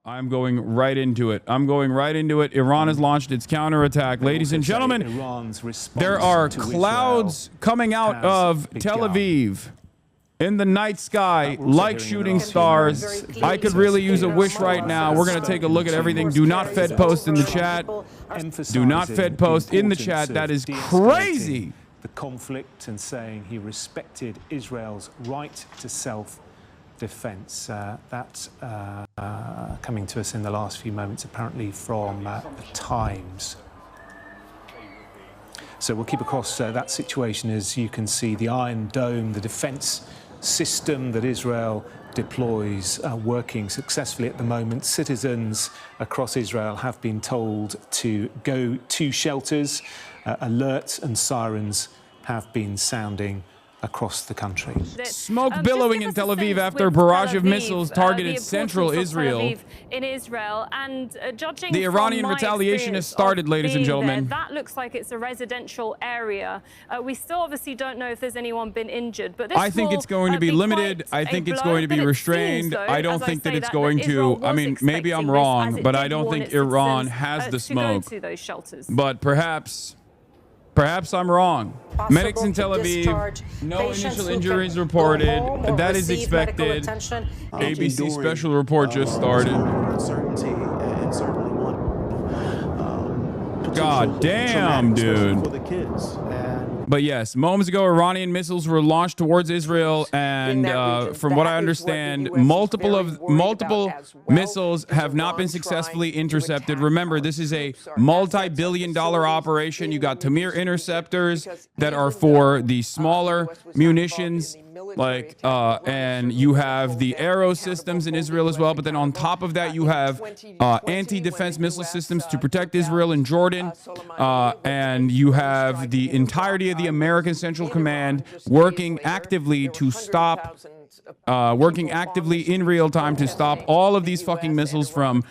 I'm going right into it. Iran has launched its counterattack. Ladies and gentlemen, there are clouds coming out of Tel Aviv in the night sky like shooting stars. I could really use a wish right now. We're going to take a look at everything. Do not Fed post in the chat. Do not Fed post in the chat. That is crazy. The conflict and saying he respected Israel's right to self-defense. That coming to us in the last few moments, apparently from the Times. So we'll keep across that situation. As you can see, the Iron Dome, the defense system that Israel deploys, working successfully at the moment. Citizens across Israel have been told to go to shelters. Alerts and sirens have been sounding across the country. Smoke billowing in Tel Aviv after a barrage of missiles targeted central Israel. In Israel, and judging the Iranian retaliation has started, ladies and gentlemen. That looks like it's a residential area. We still obviously don't know if there's anyone been injured, but this I think it's going to be limited. I think it's going to be restrained. I don't think that it's going to. I mean, maybe I'm wrong, but I don't think Iran has the smoke. But perhaps I'm wrong. Medics in Tel Aviv, no initial injuries reported. That is expected. ABC special report just started. God damn, dude. But yes, moments ago, Iranian missiles were launched towards Israel, and from what I understand, multiple missiles have not been successfully intercepted. Remember, this is a multi-billion-dollar operation. You got Tamir interceptors that are for the smaller munitions, like, and you have the Arrow systems in Israel as well. But then on top of that, you have anti-defense missile systems to protect Israel and Jordan, and you have the entirety of the American Central Command working actively to stop, working actively in real time to stop all of these fucking missiles from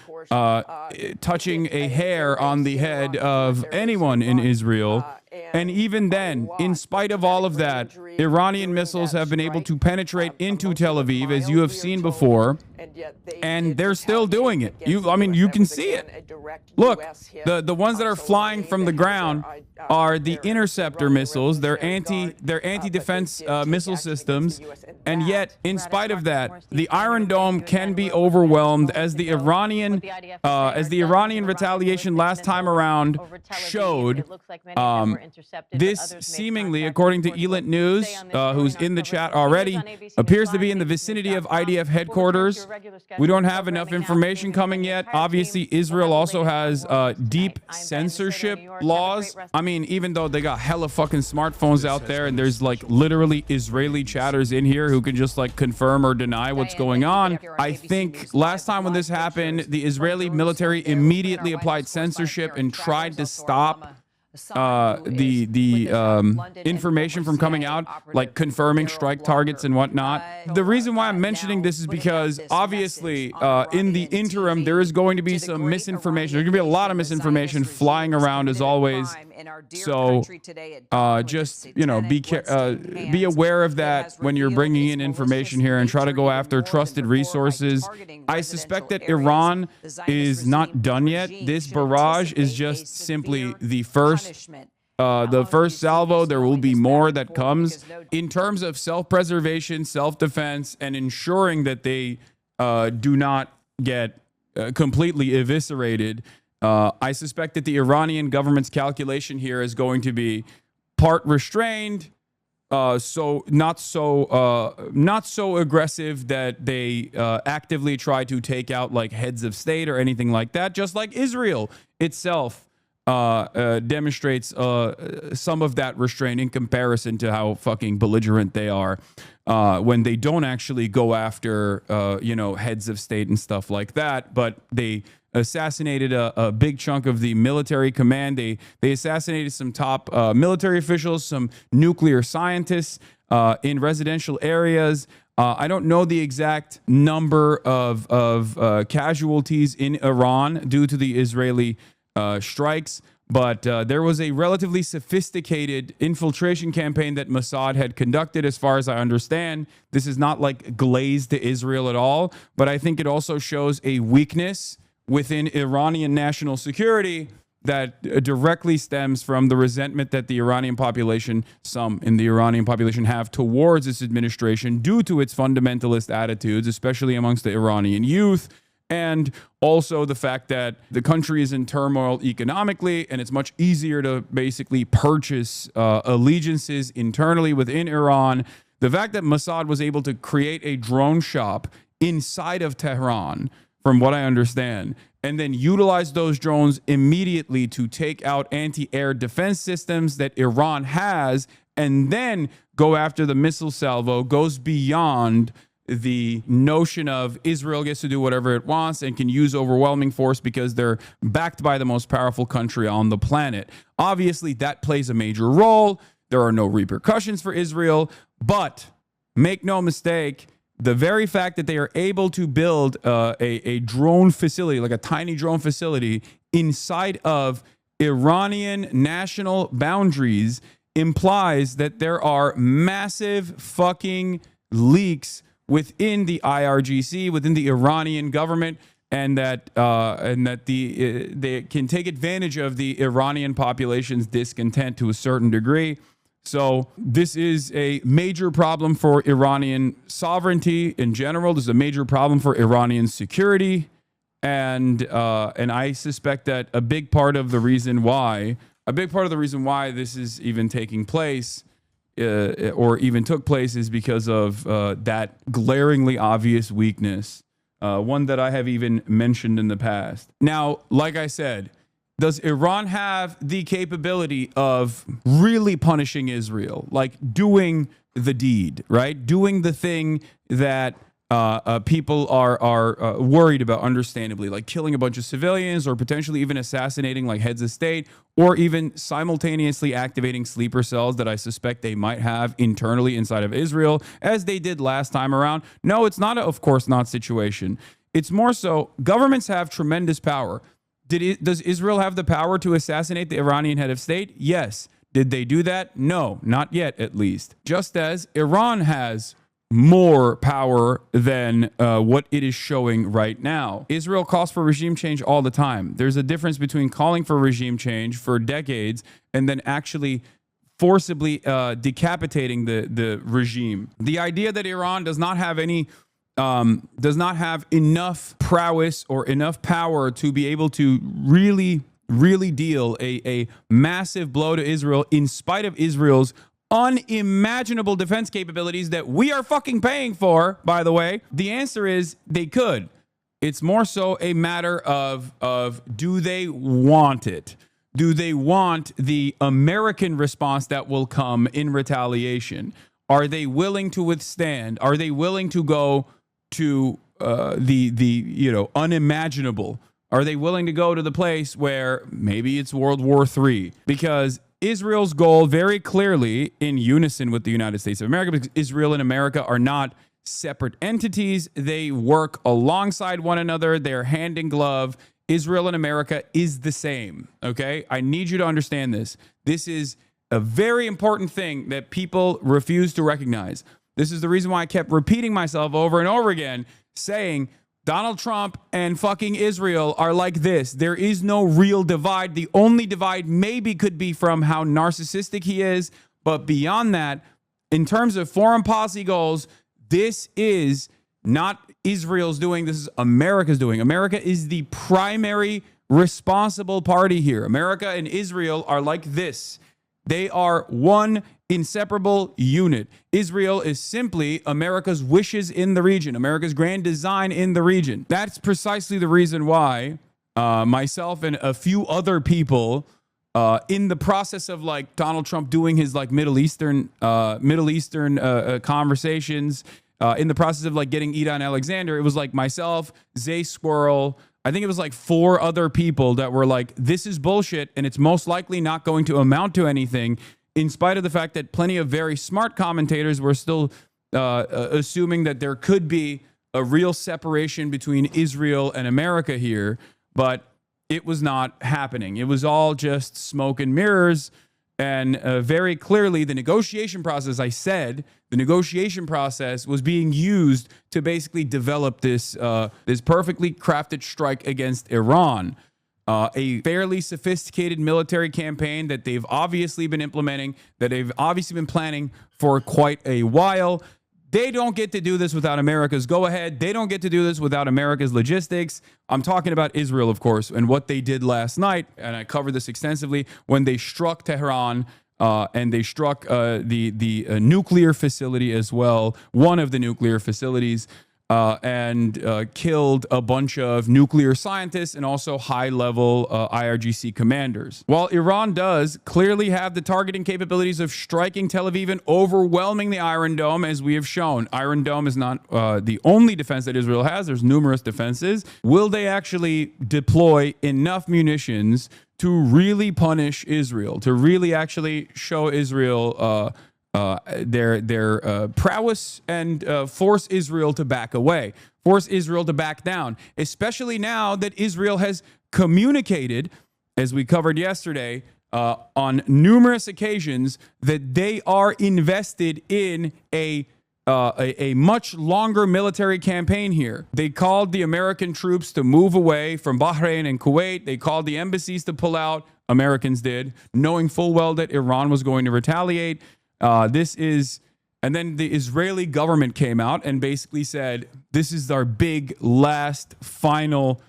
touching a hair on the head of anyone in Israel. And even then, in spite of all of that, Iranian missiles have been able to penetrate into Tel Aviv, as you have seen before, and they're still doing it. I mean, you can see it. Look, the ones that are flying from the ground are the interceptor missiles. They're anti-defense missile systems, and yet, in spite of that, the Iron Dome can be overwhelmed, as the Iranian retaliation last time around showed. This seemingly, according to Elant News, who's in the chat already, appears to be in the vicinity of IDF headquarters. We don't have enough information coming yet. Obviously, Israel also has deep censorship laws. I mean, even though they got hella fucking smartphones out there, and there's like literally Israeli chatters in here who can just like confirm or deny what's going on. I think last time when this happened, the Israeli military immediately applied censorship and tried to stop the information from coming out, like confirming strike targets and whatnot. The reason why I'm mentioning this is because obviously in the interim there is going to be some misinformation. There's going to be a lot of misinformation flying around as always. So just, you know, be aware of that when you're bringing in information here, and try to go after trusted resources. I suspect that Iran is not done yet. This barrage is just simply the first salvo. There will be more that comes in terms of self-preservation, self-defense, and ensuring that they do not get completely eviscerated. I suspect that the Iranian government's calculation here is going to be part restrained, so not so aggressive that they actively try to take out like heads of state or anything like that. Just like Israel itself demonstrates some of that restraint in comparison to how fucking belligerent they are when they don't actually go after you know, heads of state and stuff like that, but they assassinated a big chunk of the military command. They assassinated some top military officials, some nuclear scientists in residential areas. I don't know the exact number of casualties in Iran due to the Israeli strikes. But there was a relatively sophisticated infiltration campaign that Mossad had conducted, as far as I understand. This is not like glazed to Israel at all, but I think it also shows a weakness within Iranian national security that directly stems from the resentment that the Iranian population, some in the Iranian population, have towards this administration due to its fundamentalist attitudes, especially amongst the Iranian youth. And also the fact that the country is in turmoil economically, and it's much easier to basically purchase allegiances internally within Iran. The fact that Mossad was able to create a drone shop inside of Tehran, from what I understand, and then utilize those drones immediately to take out anti-air defense systems that Iran has, and then go after the missile salvo, goes beyond the notion of Israel gets to do whatever it wants and can use overwhelming force because they're backed by the most powerful country on the planet. Obviously, that plays a major role. There are no repercussions for Israel, but make no mistake, the very fact that they are able to build a drone facility, like a tiny drone facility inside of Iranian national boundaries, implies that there are massive fucking leaks within the IRGC, within the Iranian government, and that they can take advantage of the Iranian population's discontent to a certain degree. So this is a major problem for Iranian sovereignty in general. This is a major problem for Iranian security, and I suspect that a big part of the reason why this is even taking place, or even took place, is because of that glaringly obvious weakness, one that I have even mentioned in the past. Now, like I said, does Iran have the capability of really punishing Israel, like doing the deed, right? Doing the thing that people are worried about, understandably, like killing a bunch of civilians or potentially even assassinating like heads of state, or even simultaneously activating sleeper cells that I suspect they might have internally inside of Israel, as they did last time around? No, it's not, of course not, situation. It's more so governments have tremendous power. Does Israel have the power to assassinate the Iranian head of state? Yes. Did they do that? No, not yet, at least. Just as Iran has more power than what it is showing right now. Israel calls for regime change all the time. There's a difference between calling for regime change for decades and then actually forcibly decapitating the regime. The idea that Iran does not have enough prowess or enough power to be able to really deal a massive blow to Israel in spite of Israel's unimaginable defense capabilities that we are fucking paying for, by the way. The answer is they could. It's more so a matter of do they want it? Do they want the American response that will come in retaliation? Are they willing to withstand? Are they willing to go to the unimaginable? Are they willing to go to the place where maybe it's World War III? Because Israel's goal, very clearly in unison with the United States of America, because Israel and America are not separate entities. They work alongside one another. They're hand in glove. Israel and America is the same. Okay? I need you to understand this. This is a very important thing that people refuse to recognize. This is the reason why I kept repeating myself over and over again, saying Donald Trump and fucking Israel are like this. There is no real divide. The only divide maybe could be from how narcissistic he is. But beyond that, in terms of foreign policy goals, this is not Israel's doing. This is America's doing. America is the primary responsible party here. America and Israel are like this. They are one inseparable unit. Israel is simply America's wishes in the region, America's grand design in the region. That's precisely the reason why myself and a few other people in the process of like Donald Trump doing his like Middle Eastern conversations, in the process of like getting Edon Alexander, it was like myself, Zay Squirrel, I think it was like 4 other people that were like, this is bullshit and it's most likely not going to amount to anything, in spite of the fact that plenty of very smart commentators were still assuming that there could be a real separation between Israel and America here. But it was not happening. It was all just smoke and mirrors. And very clearly, the negotiation process, I said, the negotiation process was being used to basically develop this this perfectly crafted strike against Iran. A fairly sophisticated military campaign that they've obviously been implementing, that they've obviously been planning for quite a while. They don't get to do this without America's go-ahead. They don't get to do this without America's logistics. I'm talking about Israel, of course, and what they did last night, and I covered this extensively, when they struck Tehran and they struck the nuclear facility as well, one of the nuclear facilities, and killed a bunch of nuclear scientists and also high-level IRGC commanders. While Iran does clearly have the targeting capabilities of striking Tel Aviv and overwhelming the Iron Dome, as we have shown, Iron Dome is not the only defense that Israel has. There's numerous defenses. Will they actually deploy enough munitions to really punish Israel, to really actually show Israel their prowess and force Israel to back away, force Israel to back down, especially now that Israel has communicated, as we covered yesterday, on numerous occasions, that they are invested in a much longer military campaign here. They called the American troops to move away from Bahrain and Kuwait. They called the embassies to pull out. Americans did, knowing full well that Iran was going to retaliate. And then the Israeli government came out and basically said, this is our big, last, final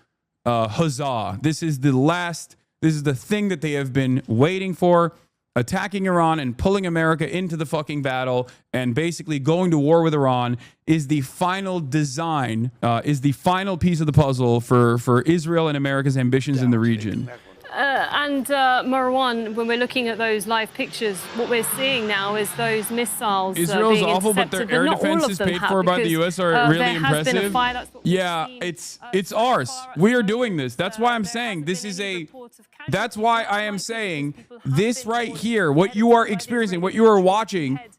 huzzah. This is the thing that they have been waiting for, attacking Iran and pulling America into the fucking battle and basically going to war with Iran is the final design, is the final piece of the puzzle for Israel and America's ambitions in the region. Marwan, when we're looking at those live pictures, what we're seeing now is those missiles Israel's being awful, but their intercepted, air not all of defenses them paid have, for by the because, U.S. are really there has been a impressive. fire, that's what we've Yeah, seen, it's so ours. far at We the are moment. doing this. That's why I'm There saying hasn't this been is any a. reports of casualties. That's why I am Because saying people have this been right ordered here, what you ahead are by the experiencing, what Israeli you are military watching, ahead,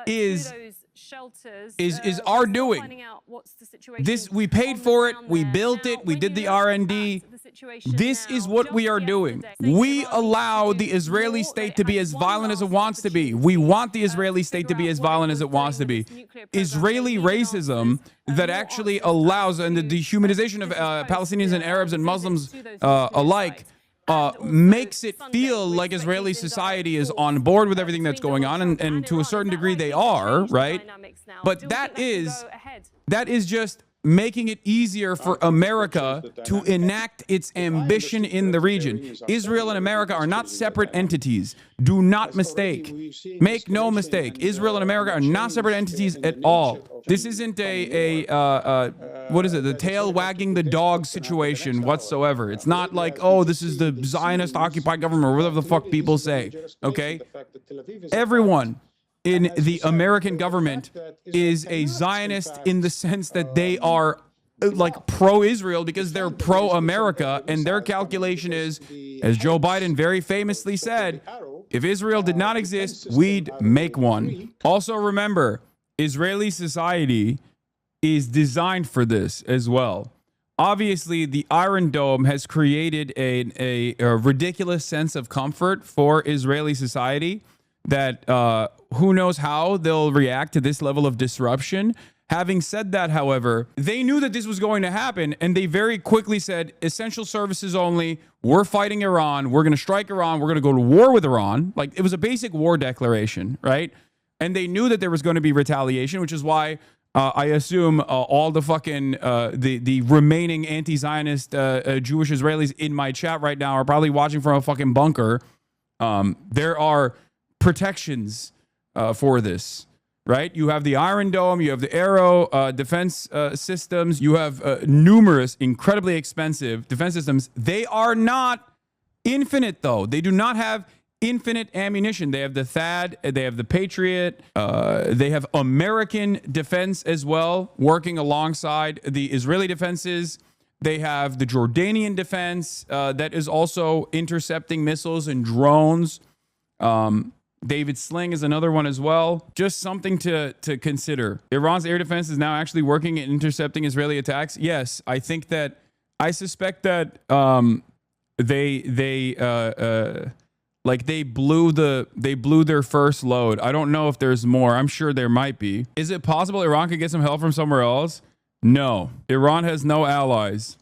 is to those shelters. is We're our still doing. finding out what's the situation This we on paid the for it, ground we there. built Now, it, we when did you the look R&D. at the situation This now, is what we just are doing. yesterday, We Iran allow needs to the do Israeli more. state They to be had as one violent as it last wants to be. We opportunity want the Israeli to state to figure be out as what violent it as was it wants to doing be. with its nuclear program. Israeli They needed racism answers, that more actually answers allows, and the to dehumanization of this post, Palestinians and Arabs and visits Muslims to those nuclear alike sites. And also makes it Sunday, feel we're like expecting Israeli indirect society is talks, on board with everything that's between going on, Donald Trump and to a Iran. certain Is that degree likely they to are, change the right? dynamics now? But Do we that think is can go ahead? that is just making it easier for America to enact its ambition in the region. Israel and America are not separate entities. Do not mistake. Make no mistake. Israel and America are not separate entities at all. This isn't what is it? The tail wagging the dog situation whatsoever. It's not like, oh, this is the Zionist occupied government or whatever the fuck people say. Okay? Everyone in the American government is a Zionist in the sense that they are like pro-Israel because they're pro-America, and their calculation is, as Joe Biden very famously said, if Israel did not exist, we'd make one. Also remember, Israeli society is designed for this as well. Obviously, the Iron Dome has created a ridiculous sense of comfort for Israeli society that who knows how they'll react to this level of disruption. Having said that, however, they knew that this was going to happen, and they very quickly said, essential services only, we're fighting Iran, we're going to strike Iran, we're going to go to war with Iran. Like, it was a basic war declaration, right? And they knew that there was going to be retaliation, which is why I assume all the fucking, the remaining anti-Zionist Jewish Israelis in my chat right now are probably watching from a fucking bunker. There are protections for this, right? You have the Iron Dome, you have the Arrow defense systems, you have numerous incredibly expensive defense systems. They are not infinite, though. They do not have infinite ammunition. They have the THAAD, they have the Patriot, they have American defense as well, working alongside the Israeli defenses. They have the Jordanian defense that is also intercepting missiles and drones. David Sling is another one as well. Just something to consider. Iran's air defense is now actually working at intercepting Israeli attacks. Yes, I suspect that they blew their first load. I don't know if there's more. I'm sure there might be. Is it possible Iran could get some help from somewhere else? No. Iran has no allies.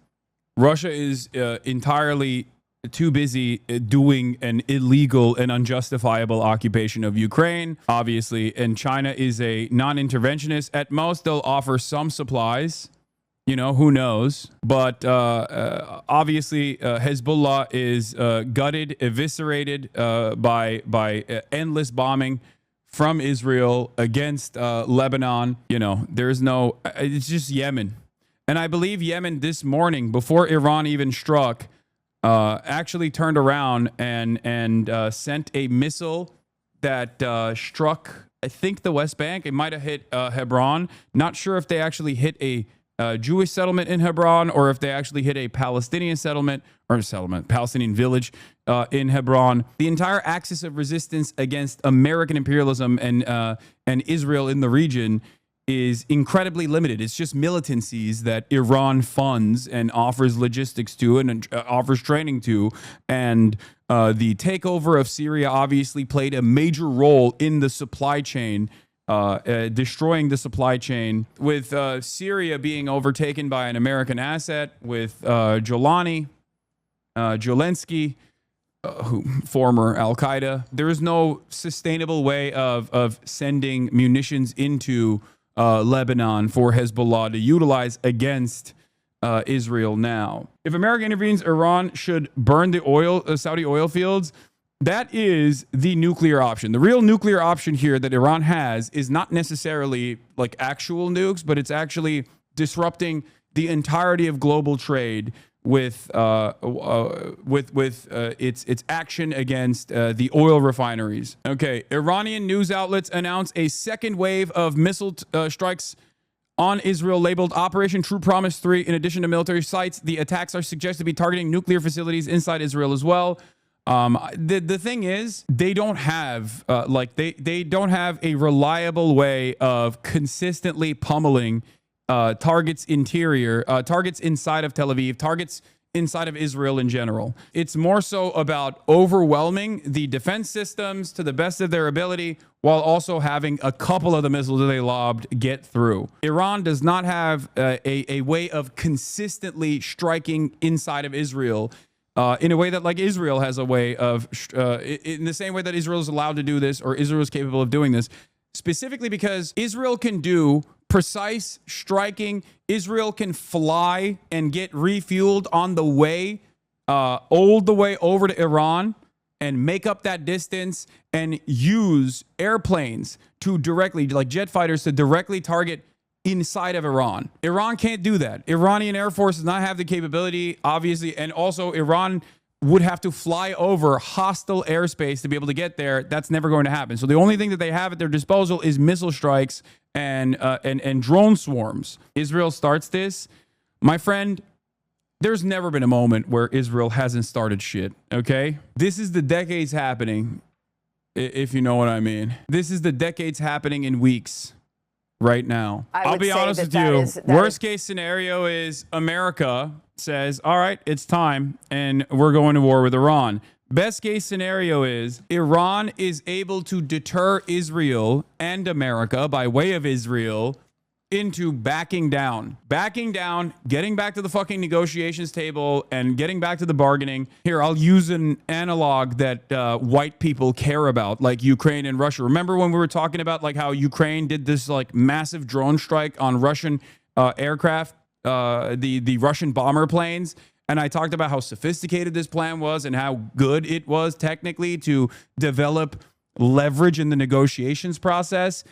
Russia is entirely too busy doing an illegal and unjustifiable occupation of Ukraine, obviously. And China is a non-interventionist. At most, they'll offer some supplies. You know, who knows? But obviously, Hezbollah is gutted, eviscerated by endless bombing from Israel against Lebanon. You know, there's no, it's just Yemen. And I believe Yemen this morning, before Iran even struck, actually turned around and sent a missile that struck, I think, the West Bank. It might have hit Hebron. Not sure if they actually hit a Jewish settlement in Hebron or if they actually hit a Palestinian Palestinian village in Hebron. The entire axis of resistance against American imperialism and Israel in the region is incredibly limited. It's just militancies that Iran funds and offers logistics to and offers training to. And the takeover of Syria obviously played a major role in the supply chain, destroying the supply chain, with Syria being overtaken by an American asset, with Zelensky, former Al-Qaeda. There is no sustainable way of sending munitions into Lebanon for Hezbollah to utilize against Israel now. If America intervenes, Iran should burn the Saudi oil fields. That is the nuclear option. The real nuclear option here that Iran has is not necessarily like actual nukes, but it's actually disrupting the entirety of global trade with its action against the oil refineries. Okay, Iranian news outlets announce a second wave of missile strikes on Israel labeled Operation True Promise 3. In addition to military sites, the attacks are suggested to be targeting nuclear facilities inside Israel as well. The thing is, they don't have they don't have a reliable way of consistently pummeling targets inside of Tel Aviv, targets inside of Israel in general. It's more so about overwhelming the defense systems to the best of their ability while also having a couple of the missiles that they lobbed get through. Iran does not have a way of consistently striking inside of Israel in a way that like Israel has a way of, in the same way that Israel is allowed to do this, or Israel is capable of doing this, specifically because Israel can do precise striking. Israel can fly and get refueled on the way, all the way over to Iran and make up that distance and use airplanes to directly, like jet fighters, to directly target inside of Iran. Iran can't do that. Iranian Air Force does not have the capability, obviously, and also Iran would have to fly over hostile airspace to be able to get there. That's never going to happen. So the only thing that they have at their disposal is missile strikes and drone swarms. Israel starts this. My friend, there's never been a moment where Israel hasn't started shit, okay? This is the decades happening, if you know what I mean. This is the decades happening in weeks. Right now, I'll be honest with you. Worst case scenario is America says, all right, it's time, and we're going to war with Iran. Best case scenario is Iran is able to deter Israel and America by way of Israel into backing down, getting back to the fucking negotiations table and getting back to the bargaining. Here, I'll use an analog that white people care about, like Ukraine and Russia. Remember when we were talking about like how Ukraine did this like massive drone strike on Russian aircraft, the Russian bomber planes? And I talked about how sophisticated this plan was and how good it was technically to develop leverage in the negotiations process.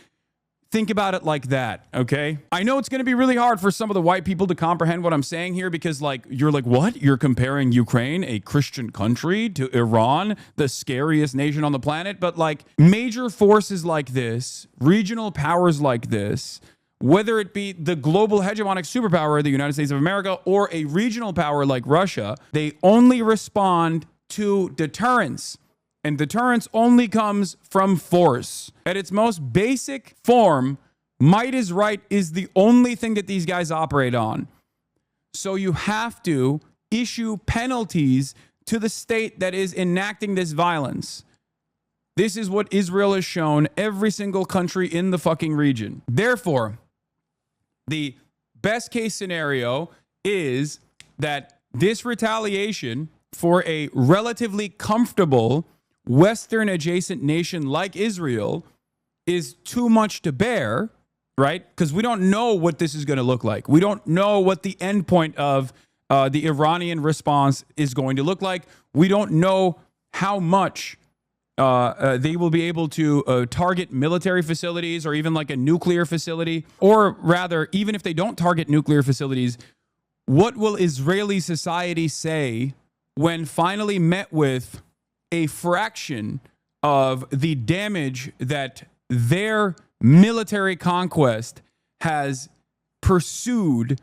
Think about it like that, okay? I know it's going to be really hard for some of the white people to comprehend what I'm saying here because, like, you're like, what? You're comparing Ukraine, a Christian country, to Iran, the scariest nation on the planet? But, like, major forces like this, regional powers like this, whether it be the global hegemonic superpower, the United States of America, or a regional power like Russia, they only respond to deterrence. And deterrence only comes from force. At its most basic form, might is right is the only thing that these guys operate on. So you have to issue penalties to the state that is enacting this violence. This is what Israel has shown every single country in the fucking region. Therefore, the best case scenario is that this retaliation for a relatively comfortable Western adjacent nation like Israel is too much to bear, right? Because we don't know what this is going to look like. We don't know what the end point of the Iranian response is going to look like. We don't know how much they will be able to target military facilities or even like a nuclear facility. Or rather, even if they don't target nuclear facilities, what will Israeli society say when finally met with a fraction of the damage that their military conquest has pursued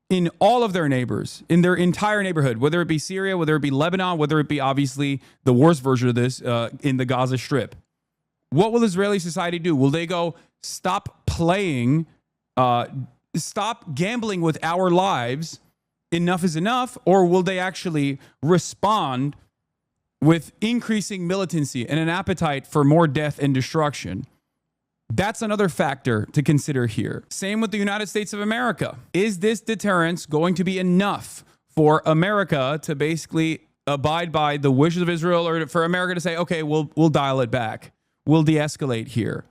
in all of their neighbors, in their entire neighborhood, whether it be Syria, whether it be Lebanon, whether it be obviously the worst version of this in the Gaza Strip? What will Israeli society do? Will they go, stop playing, stop gambling with our lives, enough is enough? Or will they actually respond with increasing militancy and an appetite for more death and destruction? That's another factor to consider here. Same with the United States of America. Is this deterrence going to be enough for America to basically abide by the wishes of Israel, or for America to say, okay, we'll dial it back, we'll de-escalate here?